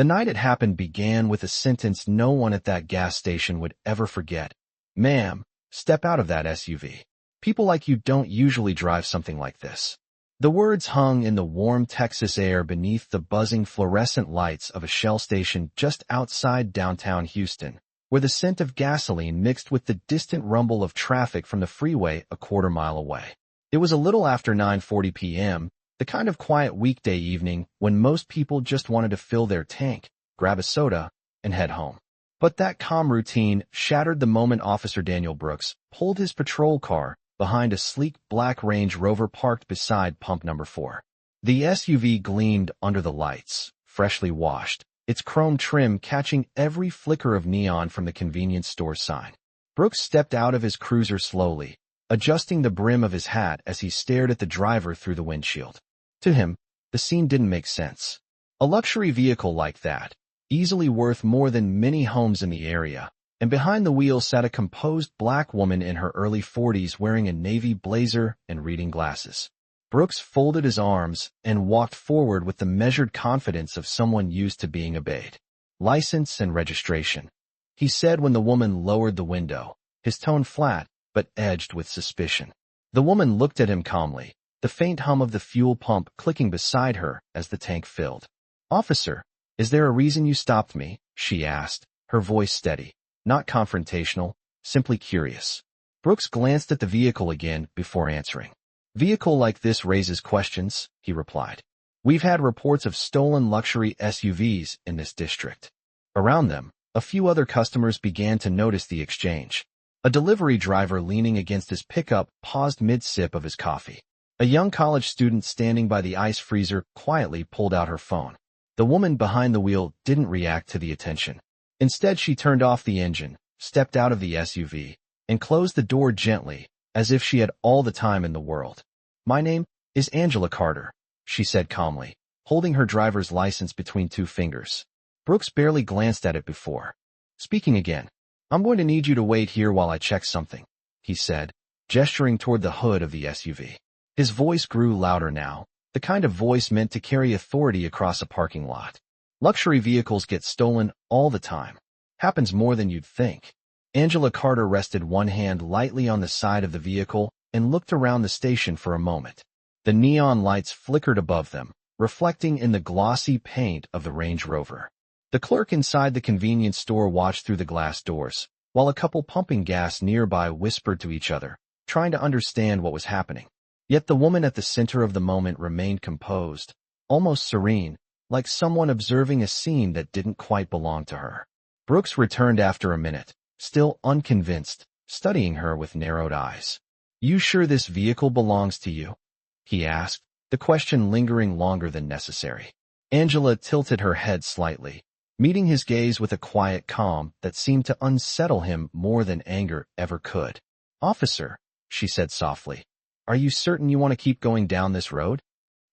The night it happened began with a sentence no one at that gas station would ever forget. "Ma'am, step out of that SUV. People like you don't usually drive something like this." The words hung in the warm Texas air beneath the buzzing fluorescent lights of a Shell station just outside downtown Houston, where the scent of gasoline mixed with the distant rumble of traffic from the freeway a quarter-mile away. It was a little after 9:40 p.m., the kind of quiet weekday evening when most people just wanted to fill their tank, grab a soda, and head home. But that calm routine shattered the moment Officer Daniel Brooks pulled his patrol car behind a sleek black Range Rover parked beside pump number 4. The SUV gleamed under the lights, freshly washed, its chrome trim catching every flicker of neon from the convenience store sign. Brooks stepped out of his cruiser slowly, adjusting the brim of his hat as he stared at the driver through the windshield. To him, the scene didn't make sense. A luxury vehicle like that, easily worth more than many homes in the area, and behind the wheel sat a composed black woman in her early 40s wearing a navy blazer and reading glasses. Brooks folded his arms and walked forward with the measured confidence of someone used to being obeyed. "License and registration," he said when the woman lowered the window, his tone flat but edged with suspicion. The woman looked at him calmly, the faint hum of the fuel pump clicking beside her as the tank filled. "Officer, is there a reason you stopped me?" she asked, her voice steady, not confrontational, simply curious. Brooks glanced at the vehicle again before answering. "Vehicle like this raises questions," he replied. "We've had reports of stolen luxury SUVs in this district." Around them, a few other customers began to notice the exchange. A delivery driver leaning against his pickup paused mid-sip of his coffee. A young college student standing by the ice freezer quietly pulled out her phone. The woman behind the wheel didn't react to the attention. Instead, she turned off the engine, stepped out of the SUV, and closed the door gently, as if she had all the time in the world. "My name is Angela Carter," she said calmly, holding her driver's license between two fingers. Brooks barely glanced at it before. Speaking again. "I'm going to need you to wait here while I check something," he said, gesturing toward the hood of the SUV. His voice grew louder now, the kind of voice meant to carry authority across a parking lot. "Luxury vehicles get stolen all the time. Happens more than you'd think." Angela Carter rested one hand lightly on the side of the vehicle and looked around the station for a moment. The neon lights flickered above them, reflecting in the glossy paint of the Range Rover. The clerk inside the convenience store watched through the glass doors, while a couple pumping gas nearby whispered to each other, trying to understand what was happening. Yet the woman at the center of the moment remained composed, almost serene, like someone observing a scene that didn't quite belong to her. Brooks returned after a minute, still unconvinced, studying her with narrowed eyes. "You sure this vehicle belongs to you?" he asked, the question lingering longer than necessary. Angela tilted her head slightly, meeting his gaze with a quiet calm that seemed to unsettle him more than anger ever could. "Officer," she said softly, "are you certain you want to keep going down this road?"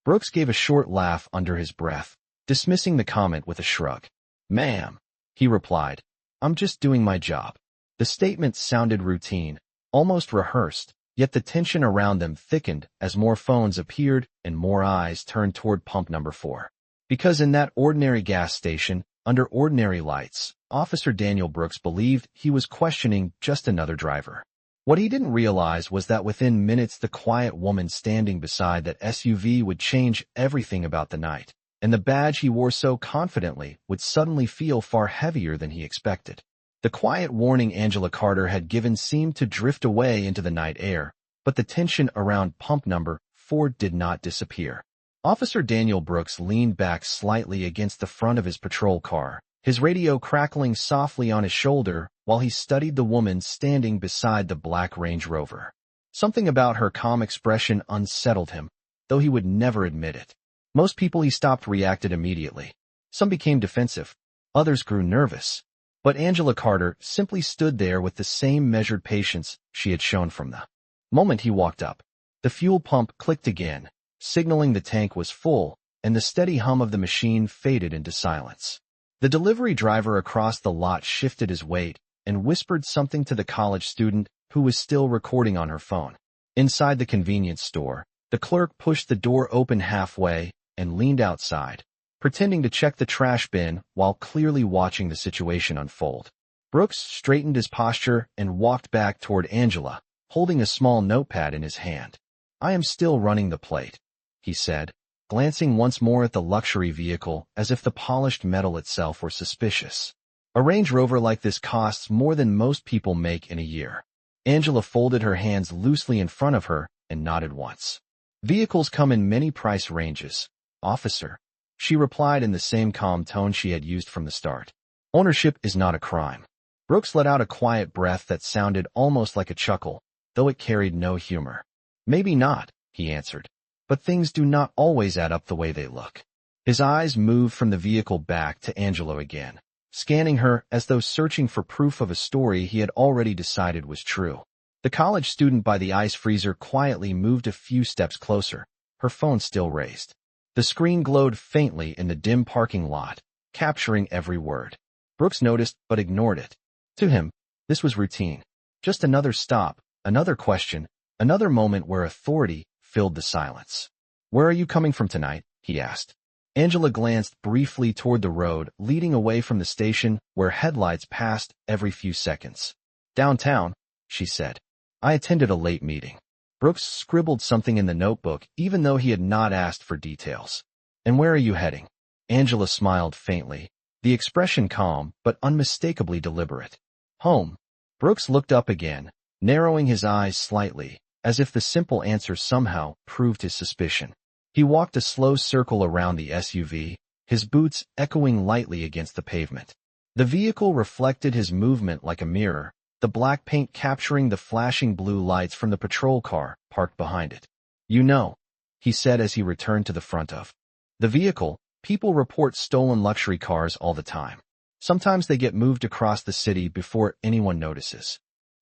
Brooks gave a short laugh under his breath, dismissing the comment with a shrug. "Ma'am," he replied, "I'm just doing my job." The statement sounded routine, almost rehearsed, yet the tension around them thickened as more phones appeared and more eyes turned toward pump number 4. Because in that ordinary gas station, under ordinary lights, Officer Daniel Brooks believed he was questioning just another driver. What he didn't realize was that within minutes the quiet woman standing beside that SUV would change everything about the night, and the badge he wore so confidently would suddenly feel far heavier than he expected. The quiet warning Angela Carter had given seemed to drift away into the night air, but the tension around pump number 4 did not disappear. Officer Daniel Brooks leaned back slightly against the front of his patrol car, his radio crackling softly on his shoulder while he studied the woman standing beside the black Range Rover. Something about her calm expression unsettled him, though he would never admit it. Most people he stopped reacted immediately. Some became defensive, others grew nervous. But Angela Carter simply stood there with the same measured patience she had shown from the moment he walked up. The fuel pump clicked again, signaling the tank was full, and the steady hum of the machine faded into silence. The delivery driver across the lot shifted his weight and whispered something to the college student who was still recording on her phone. Inside the convenience store, the clerk pushed the door open halfway and leaned outside, pretending to check the trash bin while clearly watching the situation unfold. Brooks straightened his posture and walked back toward Angela, holding a small notepad in his hand. "I am still running the plate," he said, glancing once more at the luxury vehicle as if the polished metal itself were suspicious. "A Range Rover like this costs more than most people make in a year." Angela folded her hands loosely in front of her and nodded once. "Vehicles come in many price ranges, officer," she replied in the same calm tone she had used from the start. "Ownership is not a crime." Brooks let out a quiet breath that sounded almost like a chuckle, though it carried no humor. "Maybe not," he answered, "but things do not always add up the way they look." His eyes moved from the vehicle back to Angela again, scanning her as though searching for proof of a story he had already decided was true. The college student by the ice freezer quietly moved a few steps closer, her phone still raised. The screen glowed faintly in the dim parking lot, capturing every word. Brooks noticed but ignored it. To him, this was routine. Just another stop, another question, another moment where authority filled the silence. "Where are you coming from tonight?" he asked. Angela glanced briefly toward the road leading away from the station where headlights passed every few seconds. "Downtown," she said. "I attended a late meeting." Brooks scribbled something in the notebook even though he had not asked for details. "And where are you heading?" Angela smiled faintly, the expression calm but unmistakably deliberate. "Home." Brooks looked up again, narrowing his eyes slightly, as if the simple answer somehow proved his suspicion. He walked a slow circle around the SUV, his boots echoing lightly against the pavement. The vehicle reflected his movement like a mirror, the black paint capturing the flashing blue lights from the patrol car parked behind it. "You know," he said as he returned to the front of the vehicle, "people report stolen luxury cars all the time. Sometimes they get moved across the city before anyone notices."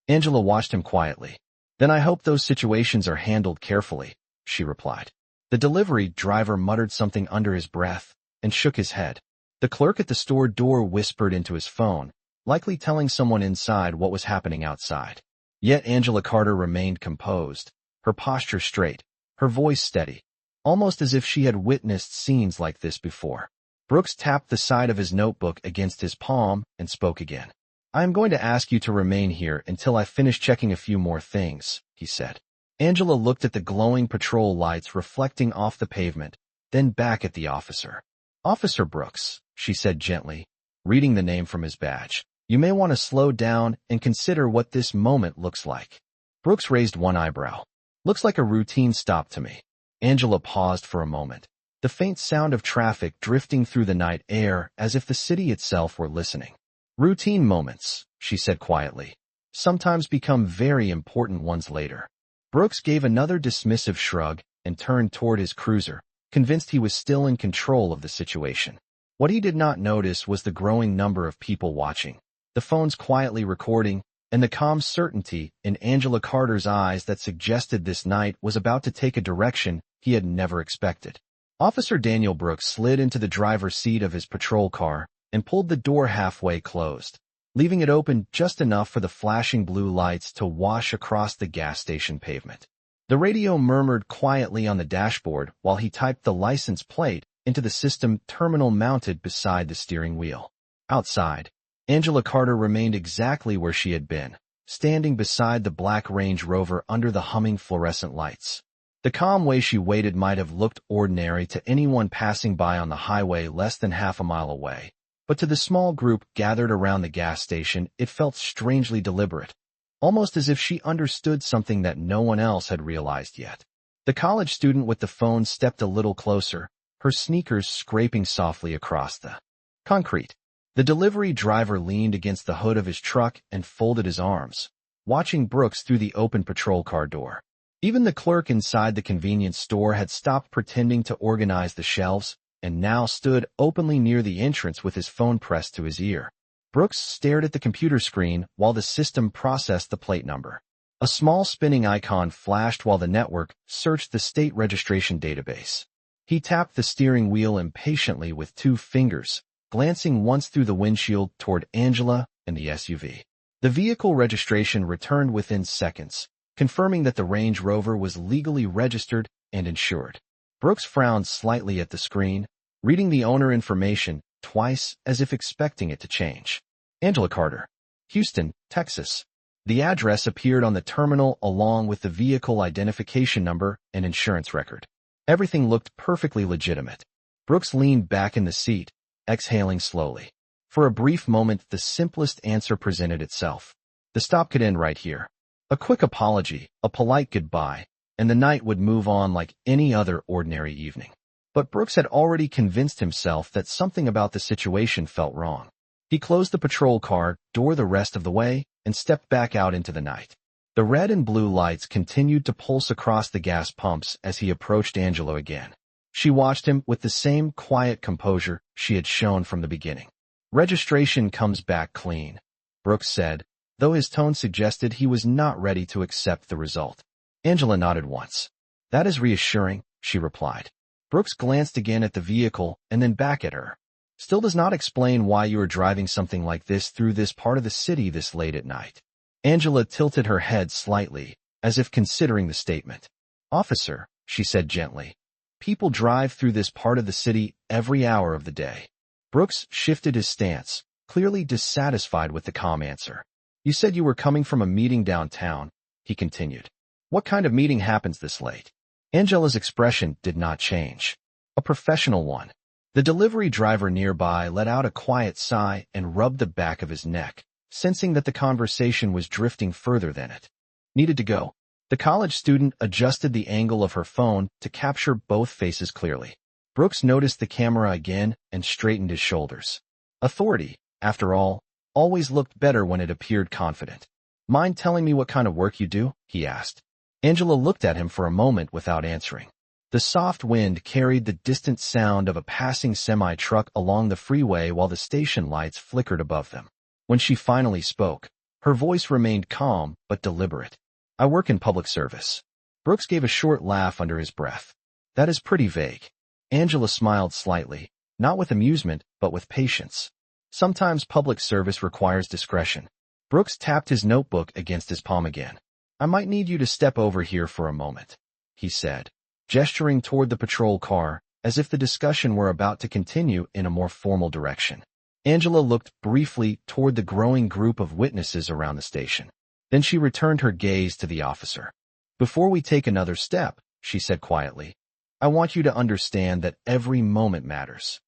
Angela watched him quietly. "Then I hope those situations are handled carefully," she replied. The delivery driver muttered something under his breath and shook his head. The clerk at the store door whispered into his phone, likely telling someone inside what was happening outside. Yet Angela Carter remained composed, her posture straight, her voice steady, almost as if she had witnessed scenes like this before. Brooks tapped the side of his notebook against his palm and spoke again. "I am going to ask you to remain here until I finish checking a few more things," he said. Angela looked at the glowing patrol lights reflecting off the pavement, then back at the officer. "Officer Brooks," she said gently, reading the name from his badge. "You may want to slow down and consider what this moment looks like." Brooks raised one eyebrow. "Looks like a routine stop to me." Angela paused for a moment, the faint sound of traffic drifting through the night air as if the city itself were listening. "Routine moments," she said quietly, "sometimes become very important ones later." Brooks gave another dismissive shrug and turned toward his cruiser, convinced he was still in control of the situation. What he did not notice was the growing number of people watching, the phones quietly recording, and the calm certainty in Angela Carter's eyes that suggested this night was about to take a direction he had never expected. Officer Daniel Brooks slid into the driver's seat of his patrol car and pulled the door halfway closed, leaving it open just enough for the flashing blue lights to wash across the gas station pavement. The radio murmured quietly on the dashboard while he typed the license plate into the system terminal mounted beside the steering wheel. Outside, Angela Carter remained exactly where she had been, standing beside the black Range Rover under the humming fluorescent lights. The calm way she waited might have looked ordinary to anyone passing by on the highway less than half a mile away, but to the small group gathered around the gas station it felt strangely deliberate, almost as if she understood something that no one else had realized yet. The college student with the phone stepped a little closer, her sneakers scraping softly across the concrete. The delivery driver leaned against the hood of his truck and folded his arms, watching Brooks through the open patrol car door. Even the clerk inside the convenience store had stopped pretending to organize the shelves and now stood openly near the entrance with his phone pressed to his ear. Brooks stared at the computer screen while the system processed the plate number. A small spinning icon flashed while the network searched the state registration database. He tapped the steering wheel impatiently with 2 fingers, glancing once through the windshield toward Angela and the SUV. The vehicle registration returned within seconds, confirming that the Range Rover was legally registered and insured. Brooks frowned slightly at the screen, reading the owner information twice as if expecting it to change. Angela Carter, Houston, Texas. The address appeared on the terminal along with the vehicle identification number and insurance record. Everything looked perfectly legitimate. Brooks leaned back in the seat, exhaling slowly. For a brief moment, the simplest answer presented itself. The stop could end right here. A quick apology, a polite goodbye, and the night would move on like any other ordinary evening. But Brooks had already convinced himself that something about the situation felt wrong. He closed the patrol car door the rest of the way and stepped back out into the night. The red and blue lights continued to pulse across the gas pumps as he approached Angela again. She watched him with the same quiet composure she had shown from the beginning. Registration comes back clean, Brooks said, though his tone suggested he was not ready to accept the result. Angela nodded once. That is reassuring, she replied. Brooks glanced again at the vehicle and then back at her. Still does not explain why you are driving something like this through this part of the city this late at night. Angela tilted her head slightly, as if considering the statement. Officer, she said gently. People drive through this part of the city every hour of the day. Brooks shifted his stance, clearly dissatisfied with the calm answer. You said you were coming from a meeting downtown, he continued. What kind of meeting happens this late? Angela's expression did not change. A professional one. The delivery driver nearby let out a quiet sigh and rubbed the back of his neck, sensing that the conversation was drifting further than it needed to go. The college student adjusted the angle of her phone to capture both faces clearly. Brooks noticed the camera again and straightened his shoulders. Authority, after all, always looked better when it appeared confident. Mind telling me what kind of work you do? He asked. Angela looked at him for a moment without answering. The soft wind carried the distant sound of a passing semi-truck along the freeway while the station lights flickered above them. When she finally spoke, her voice remained calm but deliberate. I work in public service. Brooks gave a short laugh under his breath. That is pretty vague. Angela smiled slightly, not with amusement, but with patience. Sometimes public service requires discretion. Brooks tapped his notebook against his palm again. I might need you to step over here for a moment, he said, gesturing toward the patrol car, as if the discussion were about to continue in a more formal direction. Angela looked briefly toward the growing group of witnesses around the station. Then she returned her gaze to the officer. Before we take another step, she said quietly, I want you to understand that every moment matters.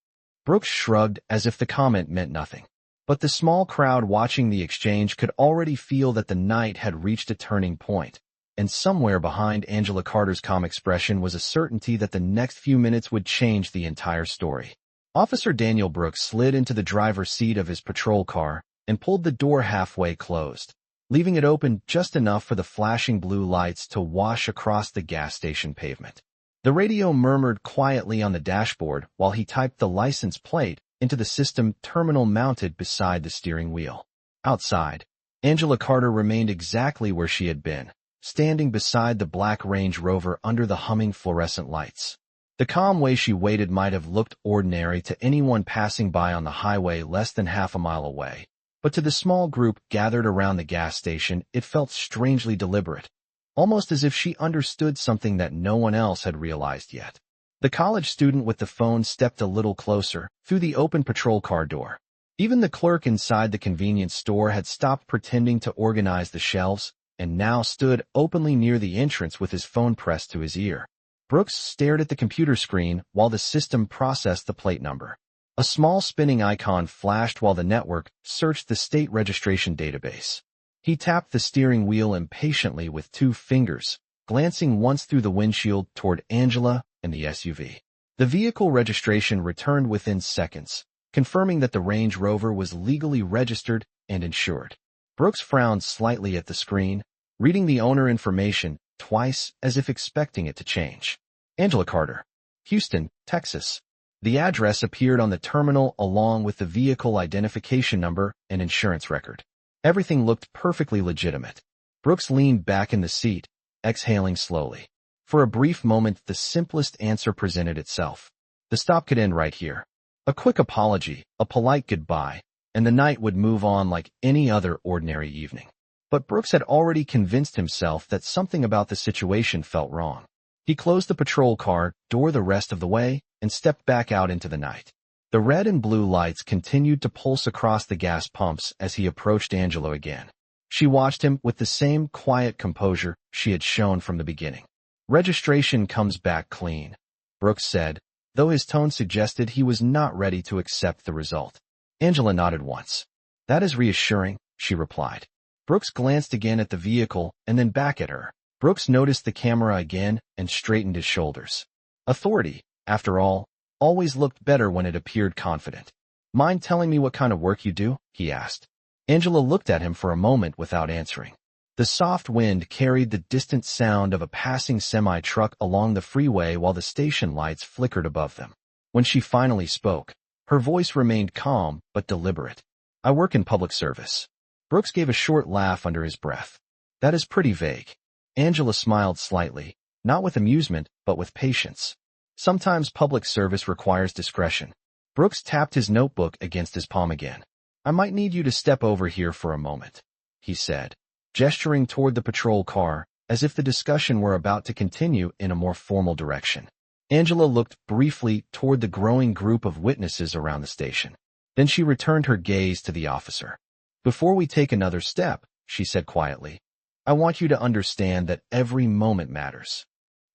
Brooks shrugged as if the comment meant nothing. But the small crowd watching the exchange could already feel that the night had reached a turning point, and somewhere behind Angela Carter's calm expression was a certainty that the next few minutes would change the entire story. Officer Daniel Brooks slid into the driver's seat of his patrol car and pulled the door halfway closed, leaving it open just enough for the flashing blue lights to wash across the gas station pavement. The radio murmured quietly on the dashboard while he typed the license plate into the system terminal mounted beside the steering wheel. Outside, Angela Carter remained exactly where she had been, standing beside the black Range Rover under the humming fluorescent lights. The calm way she waited might have looked ordinary to anyone passing by on the highway less than half a mile away, but to the small group gathered around the gas station, it felt strangely deliberate, almost as if she understood something that no one else had realized yet. The college student with the phone stepped a little closer, through the open patrol car door. Even the clerk inside the convenience store had stopped pretending to organize the shelves, and now stood openly near the entrance with his phone pressed to his ear. Brooks stared at the computer screen while the system processed the plate number. A small spinning icon flashed while the network searched the state registration database. He tapped the steering wheel impatiently with 2 fingers, glancing once through the windshield toward Angela and the SUV. The vehicle registration returned within seconds, confirming that the Range Rover was legally registered and insured. Brooks frowned slightly at the screen, reading the owner information twice as if expecting it to change. Angela Carter, Houston, Texas. The address appeared on the terminal along with the vehicle identification number and insurance record. Everything looked perfectly legitimate. Brooks leaned back in the seat, exhaling slowly. For a brief moment, the simplest answer presented itself. The stop could end right here. A quick apology, a polite goodbye, and the night would move on like any other ordinary evening. But Brooks had already convinced himself that something about the situation felt wrong. He closed the patrol car door the rest of the way and stepped back out into the night. The red and blue lights continued to pulse across the gas pumps as he approached Angela again. She watched him with the same quiet composure she had shown from the beginning. "Registration comes back clean," Brooks said, though his tone suggested he was not ready to accept the result. Angela nodded once. "That is reassuring," she replied. Brooks glanced again at the vehicle and then back at her. Brooks noticed the camera again and straightened his shoulders. Authority, after all, always looked better when it appeared confident. "Mind telling me what kind of work you do?" he asked. Angela looked at him for a moment without answering. The soft wind carried the distant sound of a passing semi-truck along the freeway while the station lights flickered above them. When she finally spoke, her voice remained calm but deliberate. "I work in public service." Brooks gave a short laugh under his breath. "That is pretty vague." Angela smiled slightly, not with amusement, but with patience. "Sometimes public service requires discretion." Brooks tapped his notebook against his palm again. "I might need you to step over here for a moment," he said, gesturing toward the patrol car, as if the discussion were about to continue in a more formal direction. Angela looked briefly toward the growing group of witnesses around the station. Then she returned her gaze to the officer. "Before we take another step," she said quietly, "I want you to understand that every moment matters."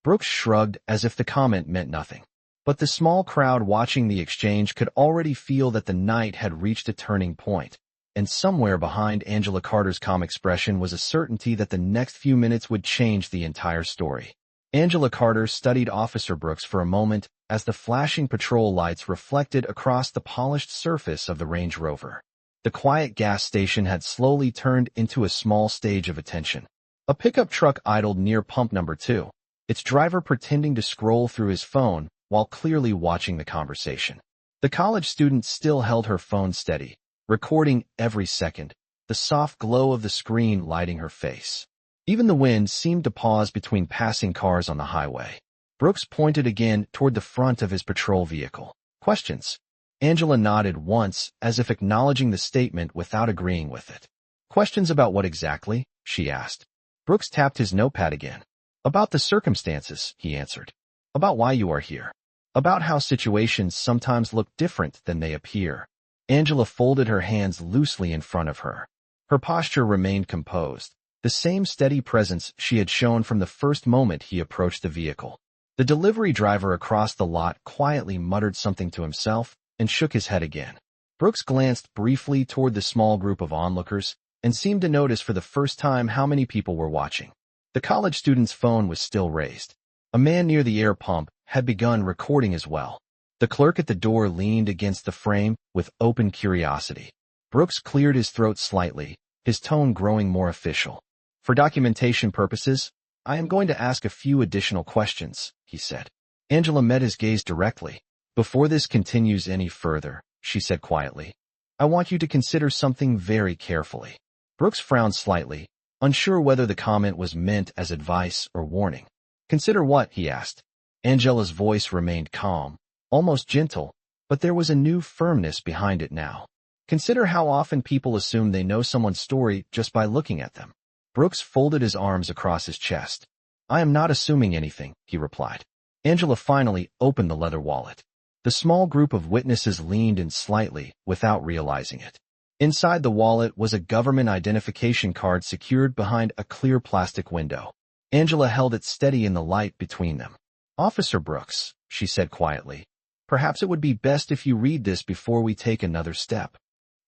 Brooks shrugged as if the comment meant nothing. But the small crowd watching the exchange could already feel that the night had reached a turning point, and somewhere behind Angela Carter's calm expression was a certainty that the next few minutes would change the entire story. Angela Carter studied Officer Brooks for a moment as the flashing patrol lights reflected across the polished surface of the Range Rover. The quiet gas station had slowly turned into a small stage of attention. A pickup truck idled near pump number 2, its driver pretending to scroll through his phone while clearly watching the conversation. The college student still held her phone steady, recording every second, the soft glow of the screen lighting her face. Even the wind seemed to pause between passing cars on the highway. Brooks pointed again toward the front of his patrol vehicle. "Questions?" Angela nodded once, as if acknowledging the statement without agreeing with it. "Questions about what exactly?" she asked. Brooks tapped his notepad again. "About the circumstances," he answered. "About why you are here. About how situations sometimes look different than they appear." Angela folded her hands loosely in front of her. Her posture remained composed, the same steady presence she had shown from the first moment he approached the vehicle. The delivery driver across the lot quietly muttered something to himself and shook his head again. Brooks glanced briefly toward the small group of onlookers and seemed to notice for the first time how many people were watching. The college student's phone was still raised. A man near the air pump had begun recording as well. The clerk at the door leaned against the frame with open curiosity. Brooks cleared his throat slightly, his tone growing more official. "For documentation purposes, I am going to ask a few additional questions," he said. Angela met his gaze directly. "Before this continues any further," she said quietly, "I want you to consider something very carefully." Brooks frowned slightly, unsure whether the comment was meant as advice or warning. "Consider what?" he asked. Angela's voice remained calm, almost gentle, but there was a new firmness behind it now. "Consider how often people assume they know someone's story just by looking at them." Brooks folded his arms across his chest. "I am not assuming anything," he replied. Angela finally opened the leather wallet. The small group of witnesses leaned in slightly, without realizing it. Inside the wallet was a government identification card secured behind a clear plastic window. Angela held it steady in the light between them. "Officer Brooks," she said quietly, "perhaps it would be best if you read this before we take another step."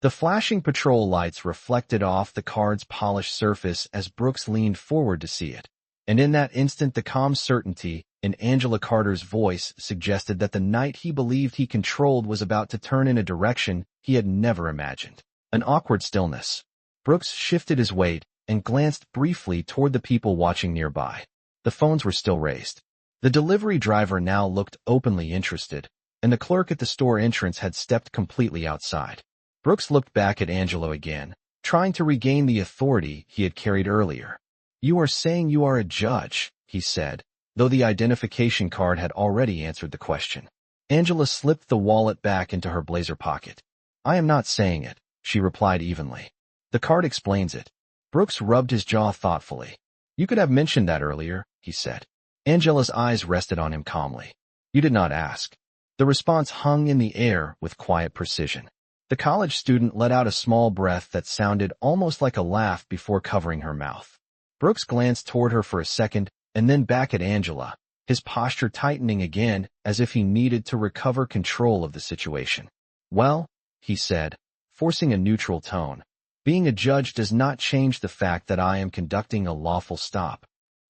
The flashing patrol lights reflected off the card's polished surface as Brooks leaned forward to see it. And in that instant the calm certainty in Angela Carter's voice suggested that the night he believed he controlled was about to turn in a direction he had never imagined. An awkward stillness. Brooks shifted his weight and glanced briefly toward the people watching nearby. The phones were still raised. The delivery driver now looked openly interested, and the clerk at the store entrance had stepped completely outside. Brooks looked back at Angela again, trying to regain the authority he had carried earlier. "You are saying you are a judge," he said, though the identification card had already answered the question. Angela slipped the wallet back into her blazer pocket. "I am not saying it," she replied evenly. "The card explains it." Brooks rubbed his jaw thoughtfully. "You could have mentioned that earlier," he said. Angela's eyes rested on him calmly. You did not ask. The response hung in the air with quiet precision. The college student let out a small breath that sounded almost like a laugh before covering her mouth. Brooks glanced toward her for a second and then back at Angela, his posture tightening again as if he needed to recover control of the situation. Well, he said, forcing a neutral tone, being a judge does not change the fact that I am conducting a lawful stop.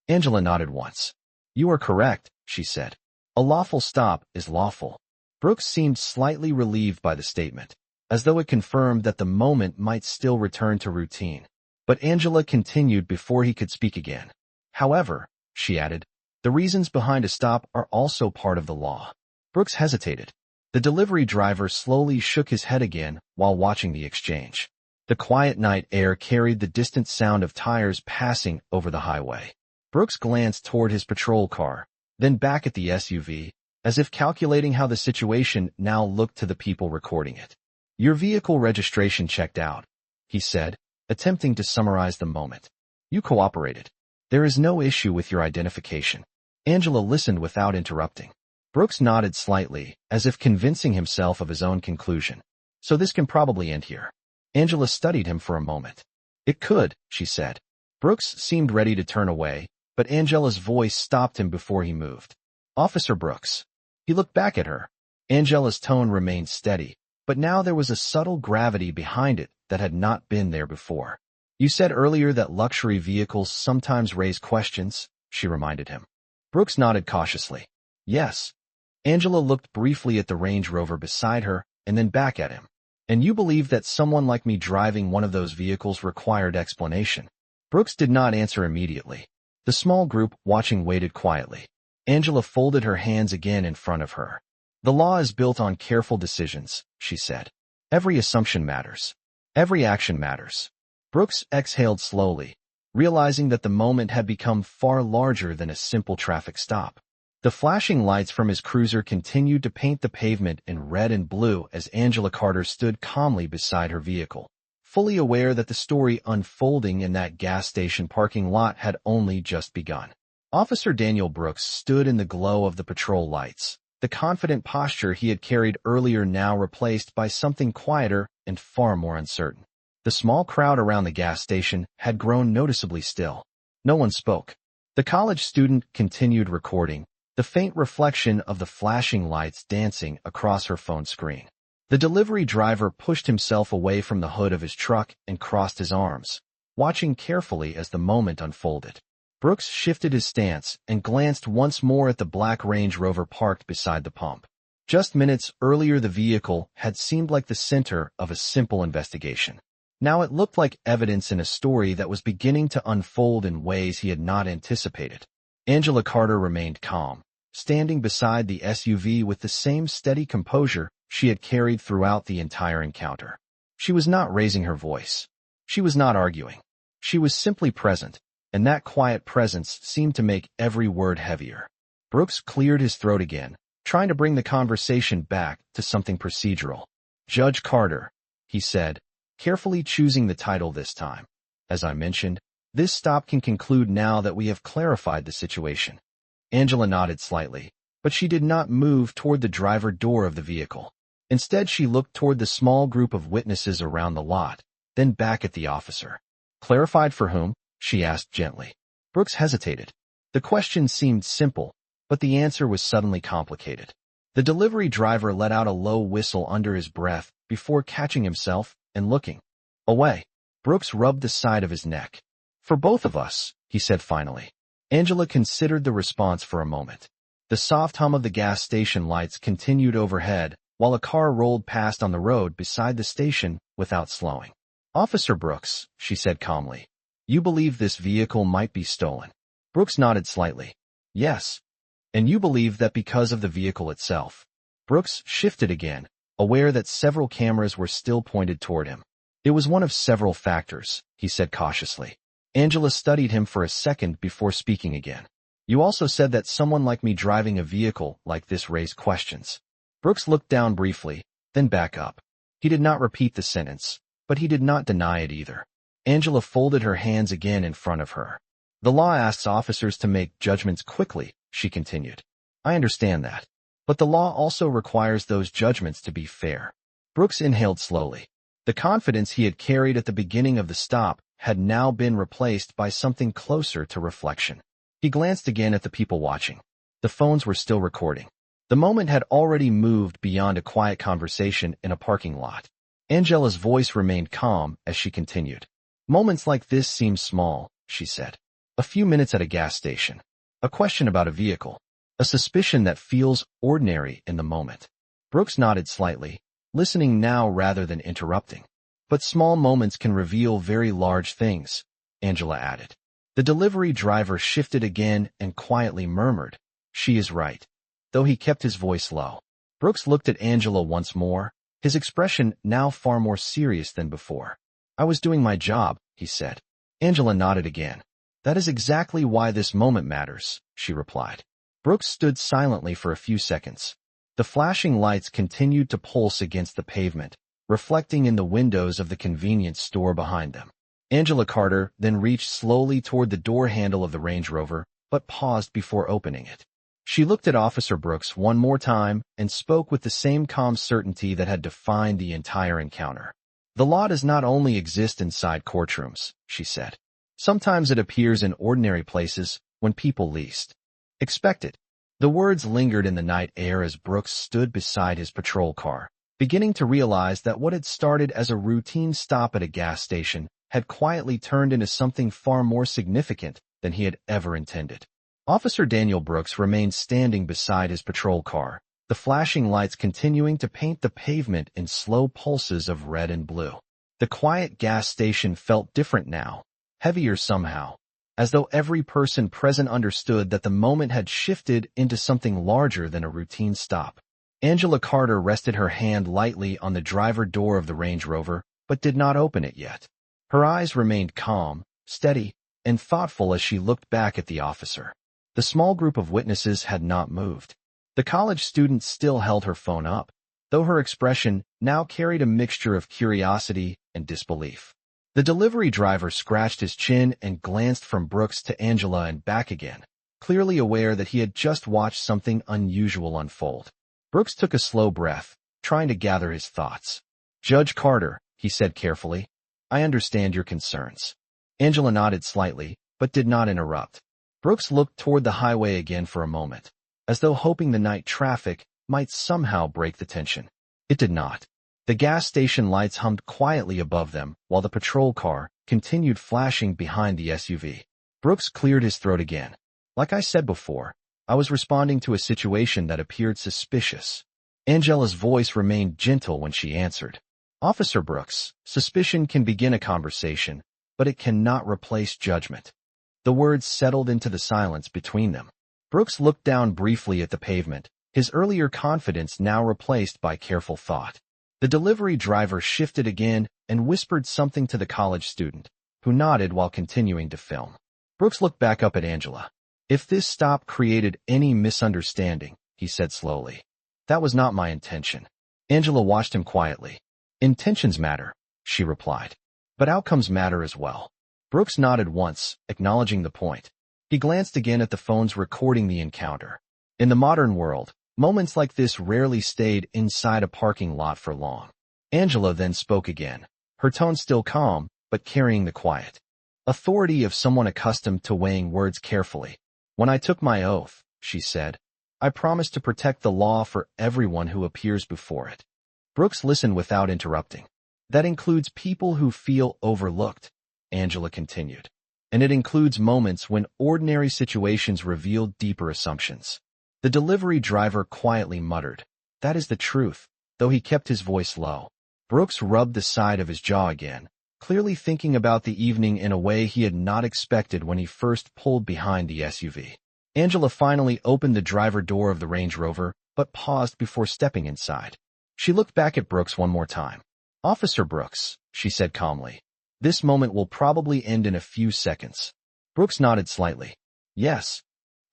Angela nodded once. You are correct, she said. A lawful stop is lawful. Brooks seemed slightly relieved by the statement, as though it confirmed that the moment might still return to routine. But Angela continued before he could speak again. However, she added, the reasons behind a stop are also part of the law. Brooks hesitated. The delivery driver slowly shook his head again while watching the exchange. The quiet night air carried the distant sound of tires passing over the highway. Brooks glanced toward his patrol car, then back at the SUV, as if calculating how the situation now looked to the people recording it. Your vehicle registration checked out, he said, attempting to summarize the moment. You cooperated. There is no issue with your identification. Angela listened without interrupting. Brooks nodded slightly, as if convincing himself of his own conclusion. So this can probably end here. Angela studied him for a moment. It could, she said. Brooks seemed ready to turn away, but Angela's voice stopped him before he moved. Officer Brooks. He looked back at her. Angela's tone remained steady, but now there was a subtle gravity behind it that had not been there before. You said earlier that luxury vehicles sometimes raise questions, she reminded him. Brooks nodded cautiously. Yes. Angela looked briefly at the Range Rover beside her and then back at him. And you believe that someone like me driving one of those vehicles required explanation? Brooks did not answer immediately. The small group watching waited quietly. Angela folded her hands again in front of her. The law is built on careful decisions, she said. Every assumption matters. Every action matters. Brooks exhaled slowly, realizing that the moment had become far larger than a simple traffic stop. The flashing lights from his cruiser continued to paint the pavement in red and blue as Angela Carter stood calmly beside her vehicle, fully aware that the story unfolding in that gas station parking lot had only just begun. Officer Daniel Brooks stood in the glow of the patrol lights, the confident posture he had carried earlier now replaced by something quieter and far more uncertain. The small crowd around the gas station had grown noticeably still. No one spoke. The college student continued recording, the faint reflection of the flashing lights dancing across her phone screen. The delivery driver pushed himself away from the hood of his truck and crossed his arms, watching carefully as the moment unfolded. Brooks shifted his stance and glanced once more at the black Range Rover parked beside the pump. Just minutes earlier, the vehicle had seemed like the center of a simple investigation. Now it looked like evidence in a story that was beginning to unfold in ways he had not anticipated. Angela Carter remained calm, standing beside the SUV with the same steady composure she had carried throughout the entire encounter. She was not raising her voice. She was not arguing. She was simply present, and that quiet presence seemed to make every word heavier. Brooks cleared his throat again, trying to bring the conversation back to something procedural. Judge Carter, he said, carefully choosing the title this time. As I mentioned, this stop can conclude now that we have clarified the situation. Angela nodded slightly, but she did not move toward the driver door of the vehicle. Instead, she looked toward the small group of witnesses around the lot, then back at the officer. Clarified for whom? She asked gently. Brooks hesitated. The question seemed simple, but the answer was suddenly complicated. The delivery driver let out a low whistle under his breath before catching himself and looking away. Brooks rubbed the side of his neck. For both of us, he said finally. Angela considered the response for a moment. The soft hum of the gas station lights continued overhead, while a car rolled past on the road beside the station without slowing. Officer Brooks, she said calmly, you believe this vehicle might be stolen? Brooks nodded slightly. Yes. And you believe that because of the vehicle itself? Brooks shifted again, aware that several cameras were still pointed toward him. It was one of several factors, he said cautiously. Angela studied him for a second before speaking again. You also said that someone like me driving a vehicle like this raised questions. Brooks looked down briefly, then back up. He did not repeat the sentence, but he did not deny it either. Angela folded her hands again in front of her. The law asks officers to make judgments quickly, she continued. I understand that. But the law also requires those judgments to be fair. Brooks inhaled slowly. The confidence he had carried at the beginning of the stop had now been replaced by something closer to reflection. He glanced again at the people watching. The phones were still recording. The moment had already moved beyond a quiet conversation in a parking lot. Angela's voice remained calm as she continued. Moments like this seem small, she said. A few minutes at a gas station. A question about a vehicle. A suspicion that feels ordinary in the moment. Brooks nodded slightly, listening now rather than interrupting. But small moments can reveal very large things, Angela added. The delivery driver shifted again and quietly murmured, "She is right," though he kept his voice low. Brooks looked at Angela once more, his expression now far more serious than before. "I was doing my job," he said. Angela nodded again. "That is exactly why this moment matters," she replied. Brooks stood silently for a few seconds. The flashing lights continued to pulse against the pavement, reflecting in the windows of the convenience store behind them. Angela Carter then reached slowly toward the door handle of the Range Rover, but paused before opening it. She looked at Officer Brooks one more time and spoke with the same calm certainty that had defined the entire encounter. "The law does not only exist inside courtrooms," she said. "Sometimes it appears in ordinary places when people least expect it." The words lingered in the night air as Brooks stood beside his patrol car, beginning to realize that what had started as a routine stop at a gas station had quietly turned into something far more significant than he had ever intended. Officer Daniel Brooks remained standing beside his patrol car, the flashing lights continuing to paint the pavement in slow pulses of red and blue. The quiet gas station felt different now, heavier somehow, as though every person present understood that the moment had shifted into something larger than a routine stop. Angela Carter rested her hand lightly on the driver door of the Range Rover, but did not open it yet. Her eyes remained calm, steady, and thoughtful as she looked back at the officer. The small group of witnesses had not moved. The college student still held her phone up, though her expression now carried a mixture of curiosity and disbelief. The delivery driver scratched his chin and glanced from Brooks to Angela and back again, clearly aware that he had just watched something unusual unfold. Brooks took a slow breath, trying to gather his thoughts. "Judge Carter," he said carefully, "I understand your concerns." Angela nodded slightly, but did not interrupt. Brooks looked toward the highway again for a moment, as though hoping the night traffic might somehow break the tension. It did not. The gas station lights hummed quietly above them, while the patrol car continued flashing behind the SUV. Brooks cleared his throat again. "Like I said before, I was responding to a situation that appeared suspicious." Angela's voice remained gentle when she answered. "Officer Brooks, suspicion can begin a conversation, but it cannot replace judgment." The words settled into the silence between them. Brooks looked down briefly at the pavement, his earlier confidence now replaced by careful thought. The delivery driver shifted again and whispered something to the college student, who nodded while continuing to film. Brooks looked back up at Angela. "If this stop created any misunderstanding," he said slowly, "that was not my intention." Angela watched him quietly. "Intentions matter," she replied, "but outcomes matter as well." Brooks nodded once, acknowledging the point. He glanced again at the phones recording the encounter. In the modern world, moments like this rarely stayed inside a parking lot for long. Angela then spoke again, her tone still calm, but carrying the quiet authority of someone accustomed to weighing words carefully. "When I took my oath," she said, "I promised to protect the law for everyone who appears before it." Brooks listened without interrupting. "That includes people who feel overlooked," Angela continued. "And it includes moments when ordinary situations reveal deeper assumptions." The delivery driver quietly muttered, "That is the truth," though he kept his voice low. Brooks rubbed the side of his jaw again, clearly thinking about the evening in a way he had not expected when he first pulled behind the SUV. Angela finally opened the driver door of the Range Rover, but paused before stepping inside. She looked back at Brooks one more time. "Officer Brooks," she said calmly, "this moment will probably end in a few seconds." Brooks nodded slightly. "Yes."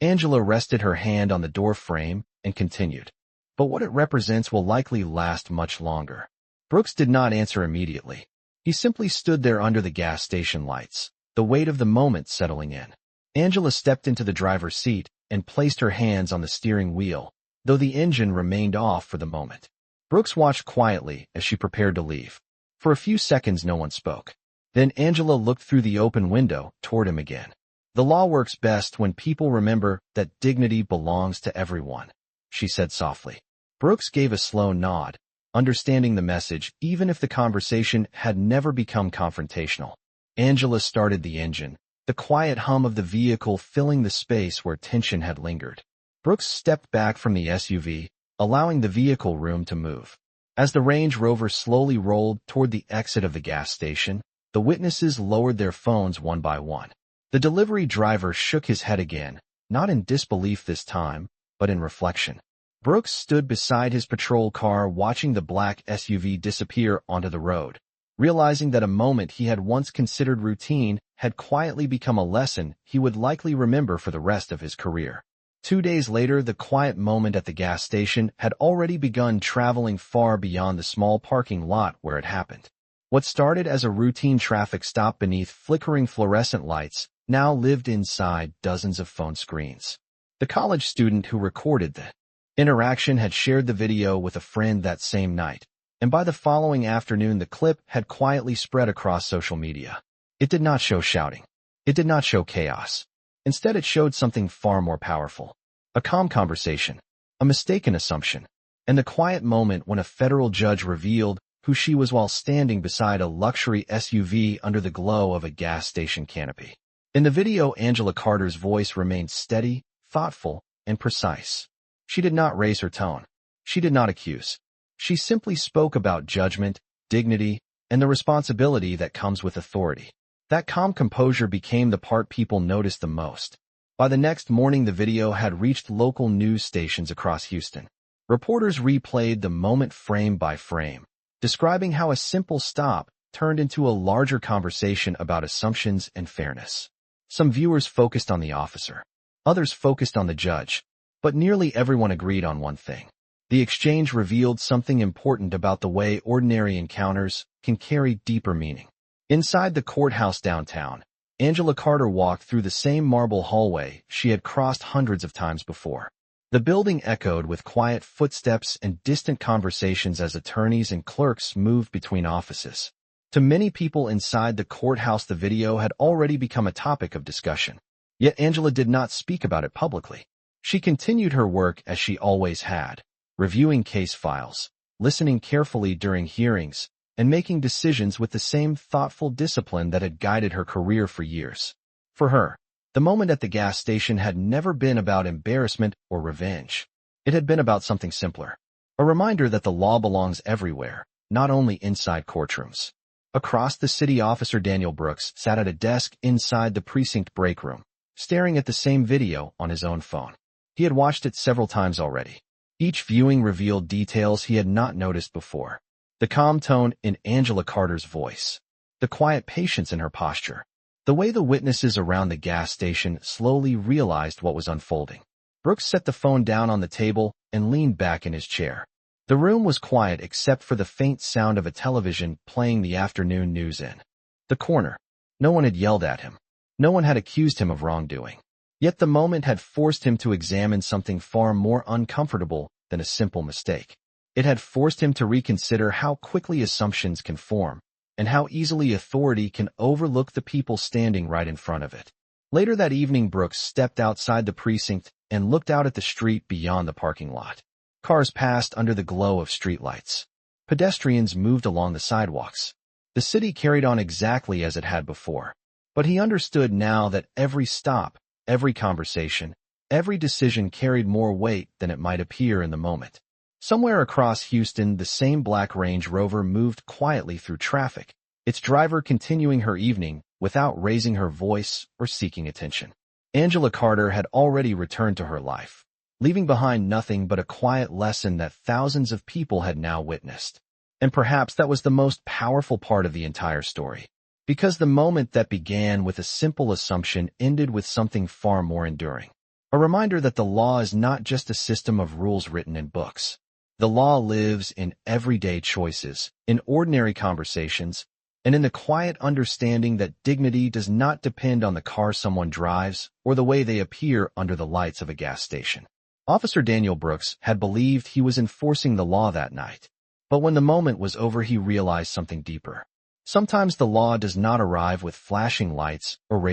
Angela rested her hand on the door frame and continued, "But what it represents will likely last much longer." Brooks did not answer immediately. He simply stood there under the gas station lights, the weight of the moment settling in. Angela stepped into the driver's seat and placed her hands on the steering wheel, though the engine remained off for the moment. Brooks watched quietly as she prepared to leave. For a few seconds no one spoke. Then Angela looked through the open window toward him again. "The law works best when people remember that dignity belongs to everyone," she said softly. Brooks gave a slow nod, understanding the message even if the conversation had never become confrontational. Angela started the engine, the quiet hum of the vehicle filling the space where tension had lingered. Brooks stepped back from the SUV, allowing the vehicle room to move. As the Range Rover slowly rolled toward the exit of the gas station, the witnesses lowered their phones one by one. The delivery driver shook his head again, not in disbelief this time, but in reflection. Brooks stood beside his patrol car watching the black SUV disappear onto the road, realizing that a moment he had once considered routine had quietly become a lesson he would likely remember for the rest of his career. 2 days later, the quiet moment at the gas station had already begun traveling far beyond the small parking lot where it happened. What started as a routine traffic stop beneath flickering fluorescent lights now lived inside dozens of phone screens. The college student who recorded the interaction had shared the video with a friend that same night, and by the following afternoon the clip had quietly spread across social media. It did not show shouting. It did not show chaos. Instead, it showed something far more powerful. A calm conversation, a mistaken assumption, and the quiet moment when a federal judge revealed who she was while standing beside a luxury SUV under the glow of a gas station canopy. In the video, Angela Carter's voice remained steady, thoughtful, and precise. She did not raise her tone. She did not accuse. She simply spoke about judgment, dignity, and the responsibility that comes with authority. That calm composure became the part people noticed the most. By the next morning, the video had reached local news stations across Houston. Reporters replayed the moment frame by frame, describing how a simple stop turned into a larger conversation about assumptions and fairness. Some viewers focused on the officer. Others focused on the judge. But nearly everyone agreed on one thing. The exchange revealed something important about the way ordinary encounters can carry deeper meaning. Inside the courthouse downtown, Angela Carter walked through the same marble hallway she had crossed hundreds of times before. The building echoed with quiet footsteps and distant conversations as attorneys and clerks moved between offices. To many people inside the courthouse, the video had already become a topic of discussion. Yet Angela did not speak about it publicly. She continued her work as she always had, reviewing case files, listening carefully during hearings, and making decisions with the same thoughtful discipline that had guided her career for years. For her, the moment at the gas station had never been about embarrassment or revenge. It had been about something simpler. A reminder that the law belongs everywhere, not only inside courtrooms. Across the city, Officer Daniel Brooks sat at a desk inside the precinct break room, staring at the same video on his own phone. He had watched it several times already. Each viewing revealed details he had not noticed before. The calm tone in Angela Carter's voice, the quiet patience in her posture, the way the witnesses around the gas station slowly realized what was unfolding. Brooks set the phone down on the table and leaned back in his chair. The room was quiet except for the faint sound of a television playing the afternoon news in the corner. No one had yelled at him. No one had accused him of wrongdoing. Yet the moment had forced him to examine something far more uncomfortable than a simple mistake. It had forced him to reconsider how quickly assumptions can form, and how easily authority can overlook the people standing right in front of it. Later that evening, Brooks stepped outside the precinct and looked out at the street beyond the parking lot. Cars passed under the glow of streetlights. Pedestrians moved along the sidewalks. The city carried on exactly as it had before. But he understood now that every stop, every conversation, every decision carried more weight than it might appear in the moment. Somewhere across Houston, the same black Range Rover moved quietly through traffic, its driver continuing her evening without raising her voice or seeking attention. Angela Carter had already returned to her life, leaving behind nothing but a quiet lesson that thousands of people had now witnessed. And perhaps that was the most powerful part of the entire story. Because the moment that began with a simple assumption ended with something far more enduring. A reminder that the law is not just a system of rules written in books. The law lives in everyday choices, in ordinary conversations, and in the quiet understanding that dignity does not depend on the car someone drives or the way they appear under the lights of a gas station. Officer Daniel Brooks had believed he was enforcing the law that night, but when the moment was over, he realized something deeper. Sometimes the law does not arrive with flashing lights or